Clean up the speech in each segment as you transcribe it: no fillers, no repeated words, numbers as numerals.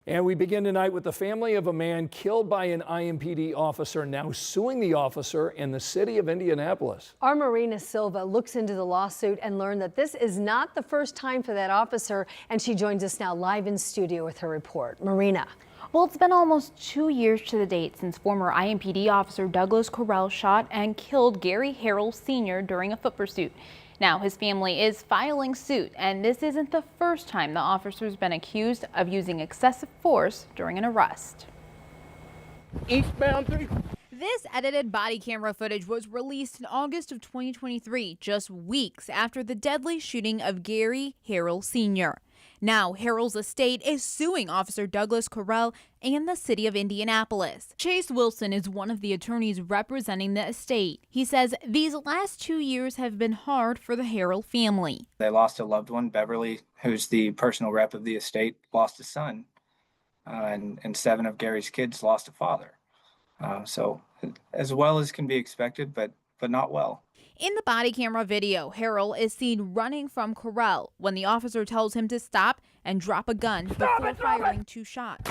And we begin tonight with the family of a man killed by an IMPD officer now suing the officer in the city of Indianapolis. Our Marina Silva looks into the lawsuit and learned that this is not the first time for that officer, and she joins us now live in studio with her report. Marina. Well, it's been almost 2 years to the date since former IMPD officer Douglas Correll shot and killed Gary Harrell Sr. during a foot pursuit. Now his family is filing suit, and this isn't the first time the officer's been accused of using excessive force during an arrest. Eastbound 3. This edited body camera footage was released in August of 2023, just weeks after the deadly shooting of Gary Harrell Sr. Now, Harrell's estate is suing Officer Douglas Correll and the city of Indianapolis. Chase Wilson is one of the attorneys representing the estate. He says these last 2 years have been hard for the Harrell family. They lost a loved one. Beverly, who's the personal rep of the estate, lost a son, and 7 of Gary's kids lost a father. So as well as can be expected, but not well. In the body camera video, Harrell is seen running from Correll when the officer tells him to stop and drop a gun before firing 2 shots.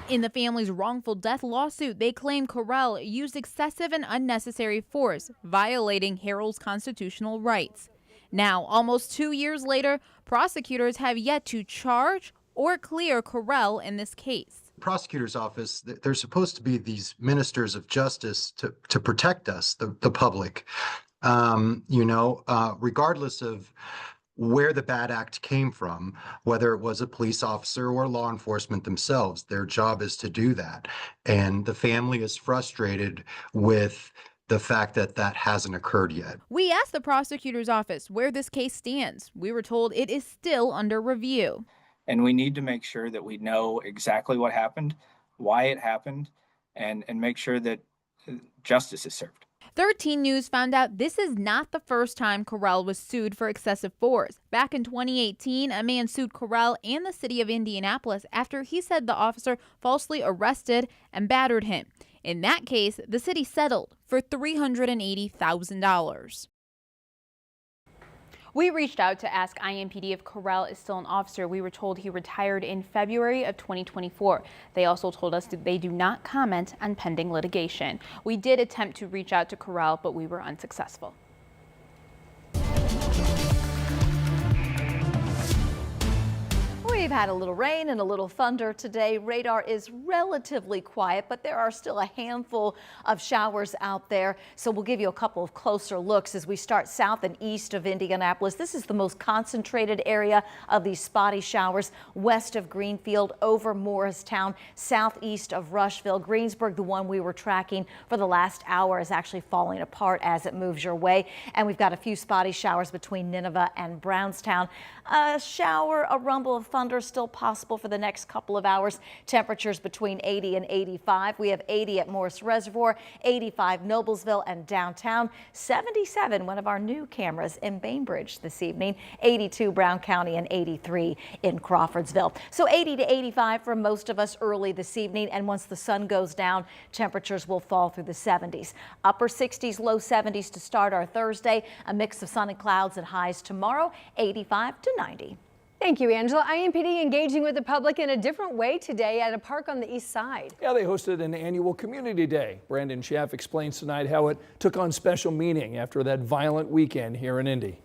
In the family's wrongful death lawsuit, they claim Correll used excessive and unnecessary force, violating Harrell's constitutional rights. Now, almost 2 years later, prosecutors have yet to charge or clear Correll in this case. Prosecutor's office, they're supposed to be these ministers of justice to protect us, the public, regardless of where the bad act came from, whether it was a police officer or law enforcement themselves. Their job is to do that. And the family is frustrated with the fact that that hasn't occurred yet. We asked the prosecutor's office where this case stands. We were told it is still under review. And we need to make sure that we know exactly what happened, why it happened, and make sure that justice is served. 13 News found out this is not the first time Correll was sued for excessive force. Back in 2018, a man sued Correll and the city of Indianapolis after he said the officer falsely arrested and battered him. In that case, the city settled for $380,000. We reached out to ask IMPD if Correll is still an officer. We were told he retired in February of 2024. They also told us that they do not comment on pending litigation. We did attempt to reach out to Correll, but we were unsuccessful. We've had a little rain and a little thunder today. Radar is relatively quiet, but there are still a handful of showers out there. So we'll give you a couple of closer looks as we start south and east of Indianapolis. This is the most concentrated area of these spotty showers west of Greenfield, over Morristown, southeast of Rushville. Greensburg, the one we were tracking for the last hour, is actually falling apart as it moves your way. And we've got a few spotty showers between Nineveh and Brownstown. A shower, a rumble of thunder still possible for the next couple of hours. Temperatures between 80 and 85. We have 80 at Morris Reservoir, 85 Noblesville and downtown, 77 one of our new cameras in Bainbridge this evening, 82 Brown County, and 83 in Crawfordsville. So 80 to 85 for most of us early this evening, and once the sun goes down, temperatures will fall through the 70s. Upper 60s, low 70s to start our Thursday. A mix of sun and clouds and highs tomorrow, 85 to 90. Thank you, Angela. IMPD engaging with the public in a different way today at a park on the east side. Yeah, they hosted an annual community day. Brandon Schaff explains tonight how it took on special meaning after that violent weekend here in Indy.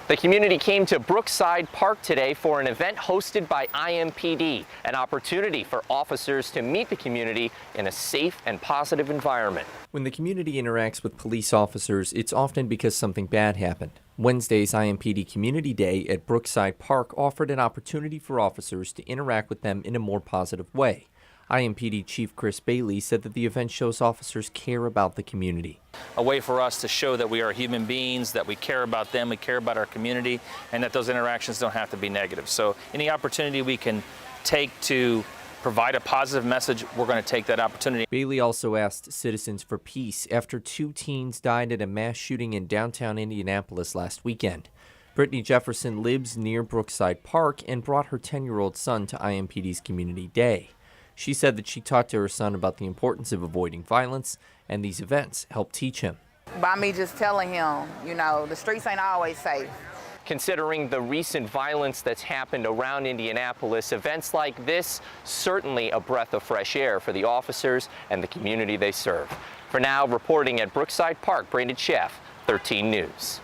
The community came to Brookside Park today for an event hosted by IMPD, an opportunity for officers to meet the community in a safe and positive environment. When the community interacts with police officers, it's often because something bad happened. Wednesday's IMPD Community Day at Brookside Park offered an opportunity for officers to interact with them in a more positive way. IMPD Chief Chris Bailey said that the event shows officers care about the community. A way for us to show that we are human beings, that we care about them, we care about our community, and that those interactions don't have to be negative. So any opportunity we can take to provide a positive message, we're going to take that opportunity. Bailey also asked citizens for peace after 2 teens died at a mass shooting in downtown Indianapolis last weekend. Brittany Jefferson lives near Brookside Park and brought her 10-year-old son to IMPD's Community Day. She said that she talked to her son about the importance of avoiding violence, and these events helped teach him. By me just telling him, the streets ain't always safe. Considering the recent violence that's happened around Indianapolis, events like this certainly a breath of fresh air for the officers and the community they serve. For now, reporting at Brookside Park, Brandon Schaff, 13 News.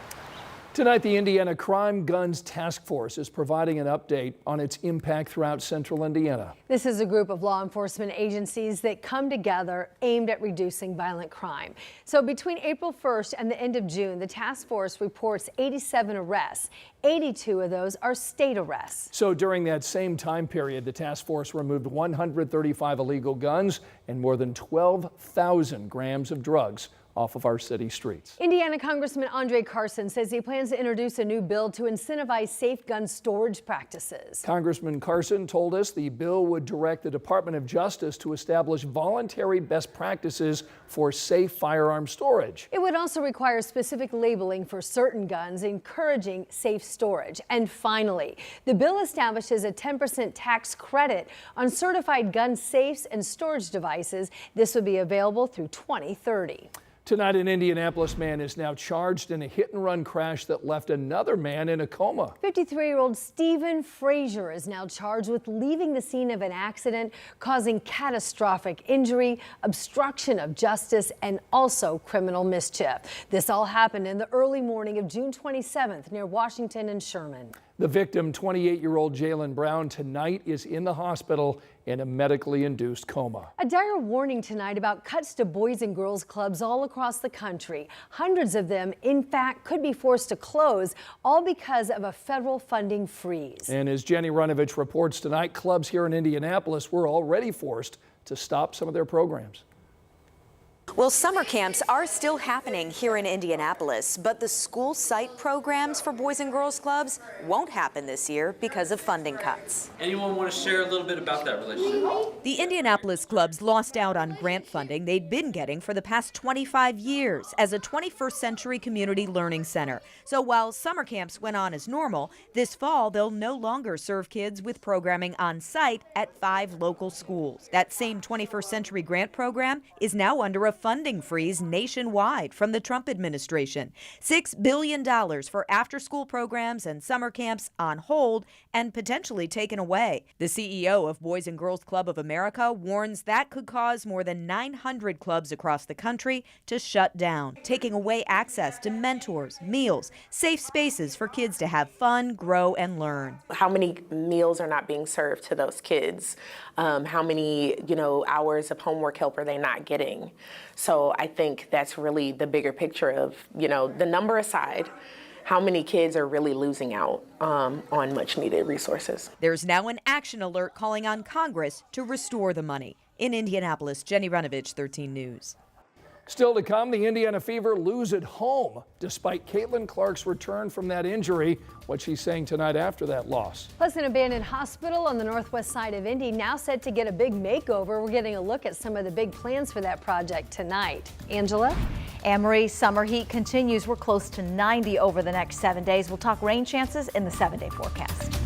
Tonight, the Indiana Crime Guns Task Force is providing an update on its impact throughout central Indiana. This is a group of law enforcement agencies that come together aimed at reducing violent crime. So between April 1st and the end of June, the task force reports 87 arrests. 82 of those are state arrests. So during that same time period, the task force removed 135 illegal guns and more than 12,000 grams of drugs off of our city streets. Indiana Congressman Andre Carson says he plans to introduce a new bill to incentivize safe gun storage practices. Congressman Carson told us the bill would direct the Department of Justice to establish voluntary best practices for safe firearm storage. It would also require specific labeling for certain guns, encouraging safe storage. And finally, the bill establishes a 10% tax credit on certified gun safes and storage devices. This would be available through 2030. Tonight, an Indianapolis man is now charged in a hit-and-run crash that left another man in a coma. 53-year-old Stephen Frazier is now charged with leaving the scene of an accident, causing catastrophic injury, obstruction of justice, and also criminal mischief. This all happened in the early morning of June 27th near Washington and Sherman. The victim, 28-year-old Jalen Brown, tonight is in the hospital in a medically induced coma. A dire warning tonight about cuts to boys and girls clubs all across the country. Hundreds of them, in fact, could be forced to close, all because of a federal funding freeze. And as Jenny Runovich reports tonight, clubs here in Indianapolis were already forced to stop some of their programs. Well, summer camps are still happening here in Indianapolis, but the school site programs for Boys and Girls Clubs won't happen this year because of funding cuts. Anyone want to share a little bit about that relationship? The Indianapolis clubs lost out on grant funding they'd been getting for the past 25 years as a 21st century community learning center. So while summer camps went on as normal, this fall they'll no longer serve kids with programming on site at 5 local schools. That same 21st century grant program is now under a funding freeze nationwide from the Trump administration. $6 billion for after-school programs and summer camps on hold and potentially taken away. The CEO of Boys and Girls Club of America warns that could cause more than 900 clubs across the country to shut down, taking away access to mentors, meals, safe spaces for kids to have fun, grow, and learn. How many meals are not being served to those kids? How many, hours of homework help are they not getting? So I think that's really the bigger picture of, the number aside, how many kids are really losing out on much needed resources. There's now an action alert calling on Congress to restore the money. In Indianapolis, Jenny Runovich, 13 News. Still to come, the Indiana Fever lose at home despite Caitlin Clark's return from that injury. What she's saying tonight after that loss. Plus, an abandoned hospital on the northwest side of Indy now set to get a big makeover. We're getting a look at some of the big plans for that project tonight. Angela? Anne-Marie, summer heat continues. We're close to 90 over the next 7 days. We'll talk rain chances in the 7-day forecast.